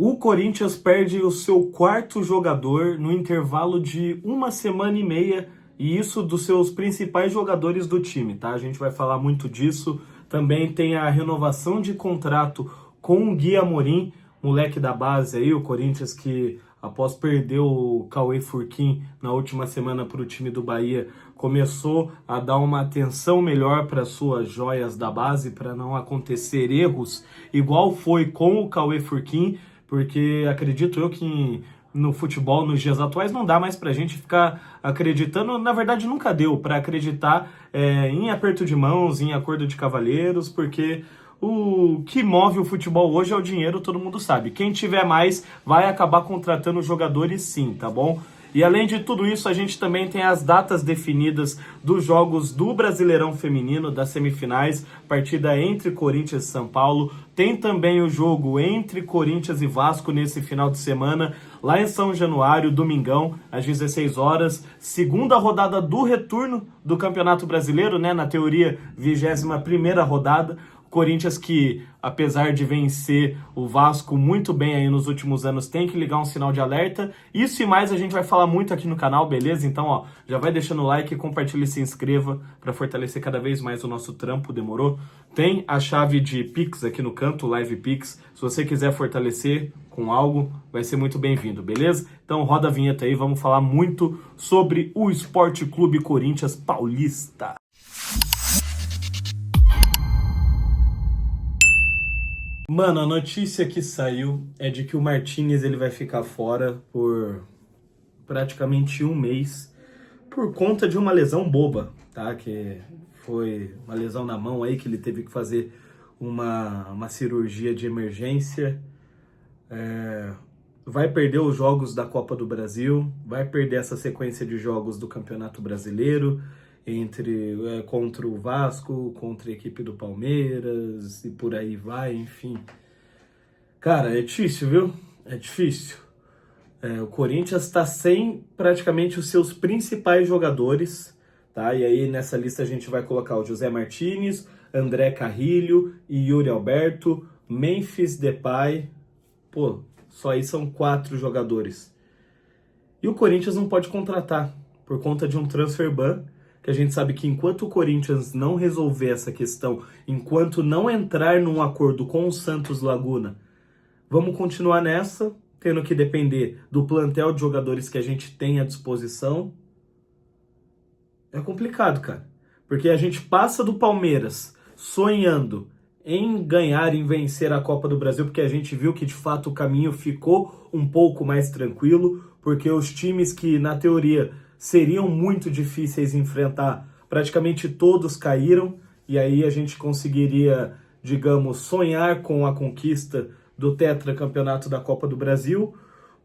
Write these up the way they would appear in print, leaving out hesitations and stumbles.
O Corinthians perde o seu quarto jogador no intervalo de uma semana e meia, e isso dos seus principais jogadores do time, tá? A gente vai falar muito disso. Também tem a renovação de contrato com o Gui Amorim, moleque da base aí, o Corinthians que após perder o Cauê Furquim na última semana para o time do Bahia, começou a dar uma atenção melhor para suas joias da base, para não acontecer erros, igual foi com o Cauê Furquim, porque acredito eu que no futebol, nos dias atuais, não dá mais pra gente ficar acreditando, na verdade nunca deu para acreditar em aperto de mãos, em acordo de cavalheiros, porque o que move o futebol hoje é o dinheiro, todo mundo sabe. Quem tiver mais vai acabar contratando jogadores sim, tá bom? E além de tudo isso, a gente também tem as datas definidas dos jogos do Brasileirão Feminino, das semifinais, partida entre Corinthians e São Paulo. Tem também o jogo entre Corinthians e Vasco nesse final de semana, lá em São Januário, domingão, às 16 horas. Segunda rodada do retorno do Campeonato Brasileiro, né? Na teoria, 21ª rodada. Corinthians que, apesar de vencer o Vasco muito bem aí nos últimos anos, tem que ligar um sinal de alerta. Isso e mais a gente vai falar muito aqui no canal, beleza? Então, ó, já vai deixando o like, compartilha e se inscreva para fortalecer cada vez mais o nosso trampo, demorou? Tem a chave de Pix aqui no canto, Live Pix. Se você quiser fortalecer com algo, vai ser muito bem-vindo, beleza? Então roda a vinheta aí, vamos falar muito sobre o Sport Clube Corinthians Paulista. Mano, a notícia que saiu é de que o Martínez ele vai ficar fora por praticamente um mês por conta de uma lesão boba, tá? Que foi uma lesão na mão aí que ele teve que fazer uma cirurgia de emergência. Vai perder os jogos da Copa do Brasil, vai perder essa sequência de jogos do Campeonato Brasileiro, contra o Vasco, contra a equipe do Palmeiras e por aí vai, enfim. Cara, é difícil, viu? É difícil. O Corinthians está sem praticamente os seus principais jogadores, tá? E aí nessa lista a gente vai colocar o José Martínez, André Carrilho e Yuri Alberto, Memphis Depay. Pô, só aí são 4 jogadores. E o Corinthians não pode contratar por conta de um transfer ban, que a gente sabe que enquanto o Corinthians não resolver essa questão, enquanto não entrar num acordo com o Santos Laguna, vamos continuar nessa, tendo que depender do plantel de jogadores que a gente tem à disposição. É complicado, cara. Porque a gente passa do Palmeiras sonhando em ganhar, em vencer a Copa do Brasil, porque a gente viu que de fato o caminho ficou um pouco mais tranquilo, porque os times que na teoria seriam muito difíceis de enfrentar, praticamente todos caíram, e aí a gente conseguiria, digamos, sonhar com a conquista do tetracampeonato da Copa do Brasil.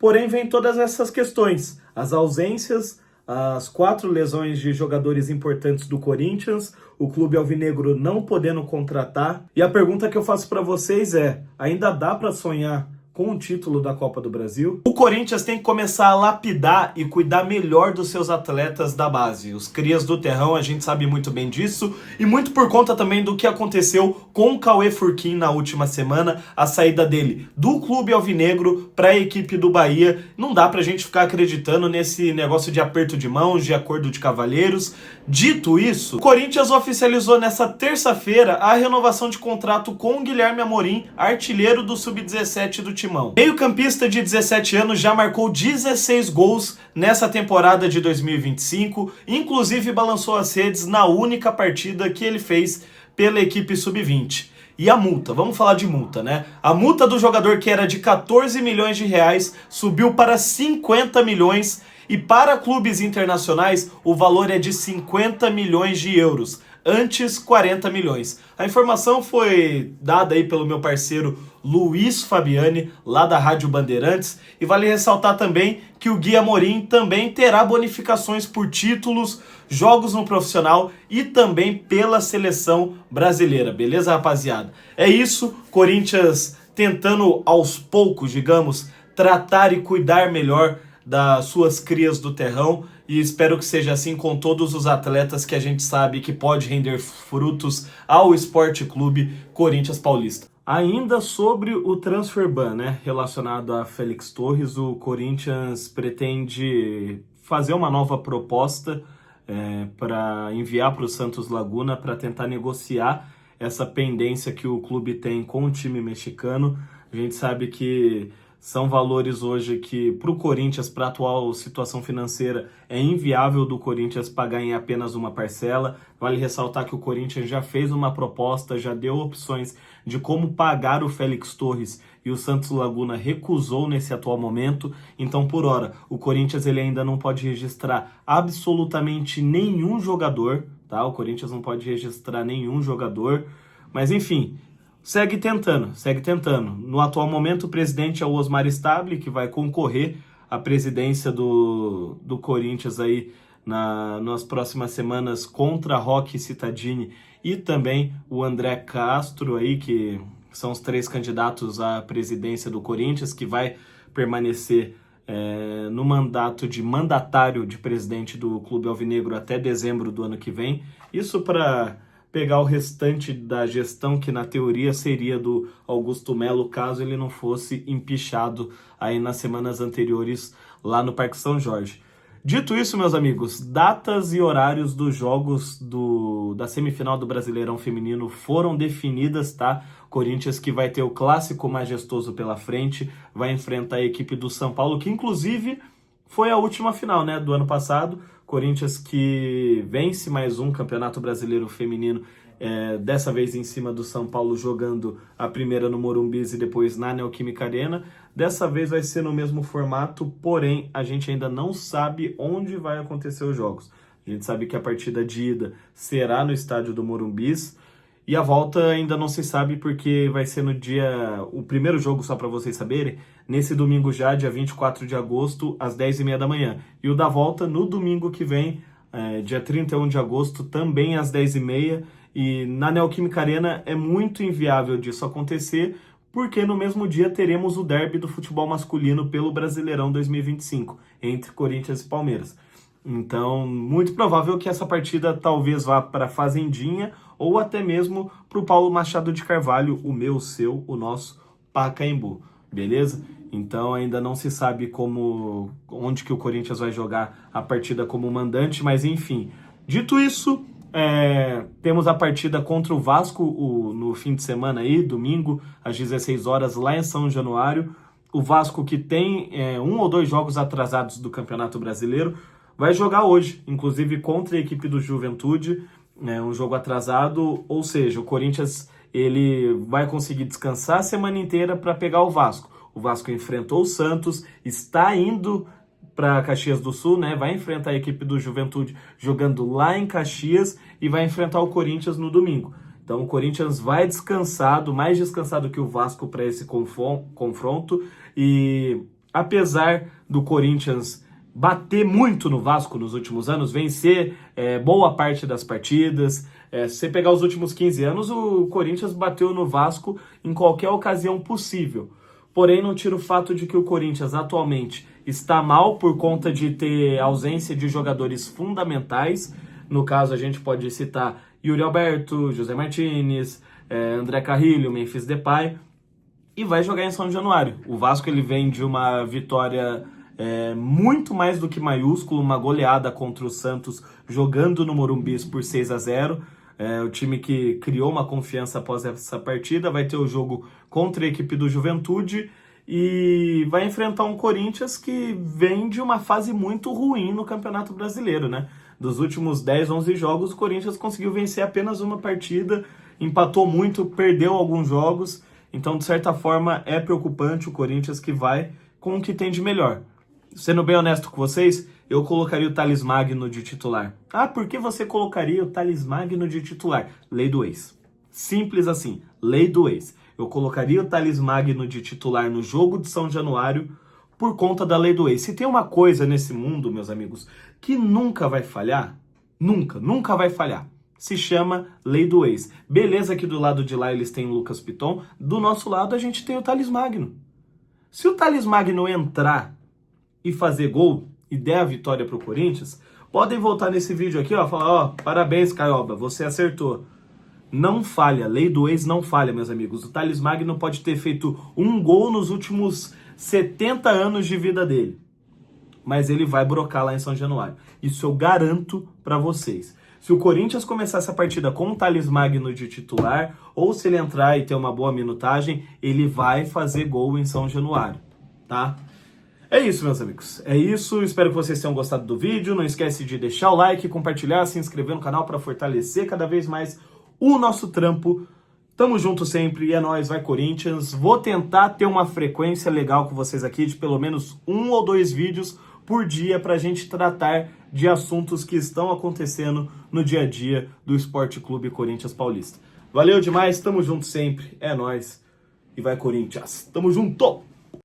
Porém, vem todas essas questões, as ausências, as 4 lesões de jogadores importantes do Corinthians, o clube alvinegro não podendo contratar. E a pergunta que eu faço para vocês é, ainda dá para sonhar com o título da Copa do Brasil? O Corinthians tem que começar a lapidar e cuidar melhor dos seus atletas da base. Os crias do terrão, a gente sabe muito bem disso, e muito por conta também do que aconteceu com o Cauê Furquim na última semana, a saída dele do clube alvinegro para a equipe do Bahia. Não dá pra gente ficar acreditando nesse negócio de aperto de mãos, de acordo de cavalheiros. Dito isso, o Corinthians oficializou nessa terça-feira a renovação de contrato com o Guilherme Amorim, artilheiro do Sub-17 do Timão. Meio-campista de 17 anos já marcou 16 gols nessa temporada de 2025, inclusive balançou as redes na única partida que ele fez pela equipe Sub-20. E a multa, vamos falar de multa, né? A multa do jogador, que era de 14 milhões de reais, subiu para 50 milhões, e para clubes internacionais o valor é de 50 milhões de euros, antes 40 milhões. A informação foi dada aí pelo meu parceiro Luiz Fabiani, lá da Rádio Bandeirantes, e vale ressaltar também que o Gui Amorim também terá bonificações por títulos, jogos no profissional e também pela seleção brasileira, beleza, rapaziada? É isso, Corinthians tentando aos poucos, digamos, tratar e cuidar melhor das suas crias do terrão, e espero que seja assim com todos os atletas que a gente sabe que pode render frutos ao Esporte Clube Corinthians Paulista. Ainda sobre o transfer ban, né, relacionado a Félix Torres, o Corinthians pretende fazer uma nova proposta para enviar para o Santos Laguna para tentar negociar essa pendência que o clube tem com o time mexicano. A gente sabe que são valores hoje que, para o Corinthians, para a atual situação financeira, é inviável do Corinthians pagar em apenas uma parcela. Vale ressaltar que o Corinthians já fez uma proposta, já deu opções de como pagar o Félix Torres e o Santos Laguna recusou nesse atual momento. Então, por hora, o Corinthians ele ainda não pode registrar absolutamente nenhum jogador, tá? O Corinthians não pode registrar nenhum jogador, mas enfim... Segue tentando. No atual momento, o presidente é o Osmar Stabile, que vai concorrer à presidência do Corinthians aí nas próximas semanas contra Roque Cittadini e também o André Castro aí, que são os 3 candidatos à presidência do Corinthians, que vai permanecer no mandato de mandatário de presidente do Clube Alvinegro até dezembro do ano que vem. Isso para pegar o restante da gestão que na teoria seria do Augusto Melo, caso ele não fosse empichado aí nas semanas anteriores lá no Parque São Jorge. Dito isso, meus amigos, datas e horários dos jogos da semifinal do Brasileirão Feminino foram definidas, tá? Corinthians que vai ter o clássico majestoso pela frente, vai enfrentar a equipe do São Paulo, que inclusive foi a última final, né, do ano passado. Corinthians que vence mais um Campeonato Brasileiro Feminino, dessa vez em cima do São Paulo, jogando a primeira no Morumbi e depois na Neoquímica Arena. Dessa vez vai ser no mesmo formato, porém a gente ainda não sabe onde vai acontecer os jogos. A gente sabe que a partida de ida será no estádio do Morumbi e a volta ainda não se sabe porque vai ser no dia... O primeiro jogo, só para vocês saberem, nesse domingo já, dia 24 de agosto, às 10h30 da manhã. E o da volta no domingo que vem, dia 31 de agosto, também às 10h30. E na Neoquímica Arena é muito inviável disso acontecer, porque no mesmo dia teremos o derby do futebol masculino pelo Brasileirão 2025, entre Corinthians e Palmeiras. Então, muito provável que essa partida talvez vá para a Fazendinha ou até mesmo para o Paulo Machado de Carvalho, o meu, o seu, o nosso Pacaembu, beleza? Então ainda não se sabe onde que o Corinthians vai jogar a partida como mandante, mas enfim. Dito isso, temos a partida contra o Vasco no fim de semana aí, domingo, às 16 horas, lá em São Januário. O Vasco que tem 1 ou 2 jogos atrasados do Campeonato Brasileiro, vai jogar hoje, inclusive contra a equipe do Juventude, um jogo atrasado, ou seja, o Corinthians ele vai conseguir descansar a semana inteira para pegar o Vasco. O Vasco enfrentou o Santos, está indo para Caxias do Sul, né? Vai enfrentar a equipe do Juventude jogando lá em Caxias e vai enfrentar o Corinthians no domingo. Então o Corinthians vai descansado, mais descansado que o Vasco para esse confronto. E apesar do Corinthians bater muito no Vasco nos últimos anos, vencer boa parte das partidas. Se você pegar os últimos 15 anos, o Corinthians bateu no Vasco em qualquer ocasião possível. Porém, não tira o fato de que o Corinthians atualmente está mal por conta de ter ausência de jogadores fundamentais. No caso, a gente pode citar Yuri Alberto, José Martinez, André Carrilho, Memphis Depay, e vai jogar em São Januário. O Vasco ele vem de uma vitória muito mais do que maiúscula, uma goleada contra o Santos, jogando no Morumbi por 6-0. O time que criou uma confiança após essa partida vai ter o jogo contra a equipe do Juventude e vai enfrentar um Corinthians que vem de uma fase muito ruim no Campeonato Brasileiro, né? Dos últimos 10, 11 jogos, o Corinthians conseguiu vencer apenas uma partida, empatou muito, perdeu alguns jogos. Então, de certa forma, é preocupante o Corinthians que vai com o que tem de melhor. Sendo bem honesto com vocês, eu colocaria o Thales Magno de titular. Ah, por que você colocaria o Thales Magno de titular? Lei do ex. Simples assim, lei do ex. Eu colocaria o Thales Magno de titular no jogo de São Januário por conta da lei do ex. Se tem uma coisa nesse mundo, meus amigos, que nunca vai falhar, nunca vai falhar, se chama lei do ex. Beleza que do lado de lá eles têm o Lucas Piton, do nosso lado a gente tem o Thales Magno. Se o Thales Magno entrar e fazer gol e der a vitória pro Corinthians, podem voltar nesse vídeo aqui, ó, falar, ó, parabéns, Caioba, você acertou. não falha, lei do ex não falha, meus amigos. O Thales Magno pode ter feito um gol nos últimos 70 anos de vida dele, mas ele vai brocar lá em São Januário. Isso eu garanto pra vocês. Se o Corinthians começar essa partida com o Thales Magno de titular, ou se ele entrar e ter uma boa minutagem, ele vai fazer gol em São Januário, tá? É isso, meus amigos. É isso. Espero que vocês tenham gostado do vídeo. Não esquece de deixar o like, compartilhar, se inscrever no canal para fortalecer cada vez mais o nosso trampo. Tamo junto sempre. E é nóis, vai Corinthians. Vou tentar ter uma frequência legal com vocês aqui de pelo menos 1 ou 2 vídeos por dia pra gente tratar de assuntos que estão acontecendo no dia a dia do Esporte Clube Corinthians Paulista. Valeu demais, tamo junto sempre. É nóis. E vai Corinthians. Tamo junto!